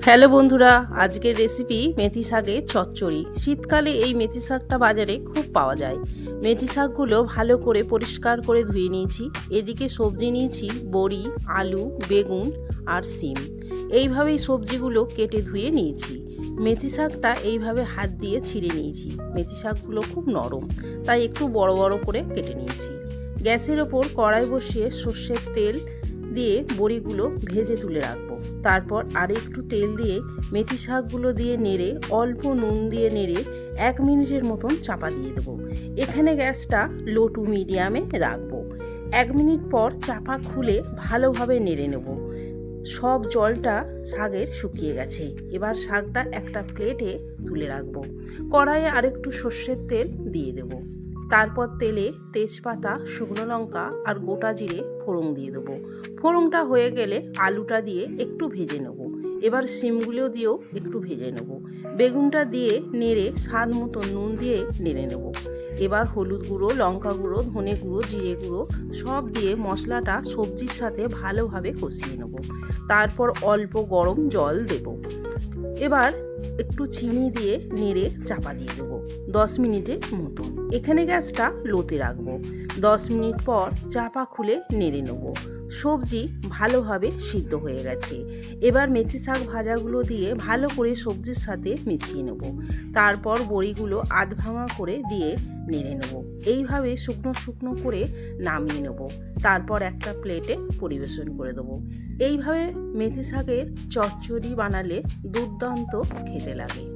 Hello বন্ধুরা, আজকের recipe মেথি শাকের চচ্চড়ি। শীতকালে এই মেথি শাকটা বাজারে খুব পাওয়া যায়। মেথি শাকগুলো ভালো করে পরিষ্কার করে ধুয়ে নিয়েছি। এদিকে সবজি নিয়েছি বড়ি, আলু, বেগুন আর শিম। এইভাবেই সবজিগুলো কেটে ধুয়ে নিয়েছি। মেথি শাকটা এইভাবে হাত দিয়ে ছিঁড়ে নিয়েছি। মেথি শাকগুলো খুব নরম, তাই একটু বড় বড় করে কেটে নিয়েছি। গ্যাসের ওপর কড়াই বসিয়ে সর্ষের তেল দিয়ে বড়িগুলো ভেজে তুলে রাখবো। তারপর আর একটু তেল দিয়ে মেথি শাকগুলো দিয়ে নেড়ে অল্প নুন দিয়ে নেড়ে 1 মিনিটের মতন চাপা দিয়ে দেবো। এখানে গ্যাসটা লো টু মিডিয়ামে রাখবো। 1 মিনিট পর চাপা খুলে ভালোভাবে নেড়ে নেব। সব জলটা শাকের শুকিয়ে গেছে। এবার শাকটা একটা প্লেটে তুলে রাখবো। কড়াইয়ে আরেকটু সর্ষের তেল দিয়ে দেবো। তারপর তেলে তেজপাতা, শুকনো লঙ্কা আর গোটা জিরে ফোড়ন দিয়ে দেবো। ফোড়নটা হয়ে গেলে আলুটা দিয়ে একটু ভেজে নেব। এবার শিমগুলো দিয়েও একটু ভেজে নেব। বেগুনটা দিয়ে নেড়ে স্বাদ মতো নুন দিয়ে নেড়ে নেব। এবার হলুদ গুঁড়ো, লঙ্কা গুঁড়ো, ধনে গুঁড়ো, জিরে গুঁড়ো সব দিয়ে মশলাটা সবজির সাথে ভালোভাবে কষিয়ে নেব। তারপর অল্প গরম জল দেব। এবার একটু চিনি দিয়ে নেড়ে চাপা দিয়ে দেবো 10 মিনিটের মতন। এখানে গ্যাসটা লোতে রাখবো। 10 মিনিট পর চাপা খুলে নেড়ে নেব। সবজি ভালোভাবে সিদ্ধ হয়ে গেছে। এবার মেথি শাক ভাজাগুলো দিয়ে ভালো করে সবজির সাথে মিশিয়ে নেব। তারপর বড়িগুলো আধ ভাঙা করে দিয়ে নেড়ে নেব। এইভাবে শুকনো শুকনো করে নামিয়ে নেব। তারপর একটা প্লেটে পরিবেশন করে দেবো। এইভাবে মেথি শাকের চচ্চড়ি বানালে দুর্দান্ত খেতে লাগে।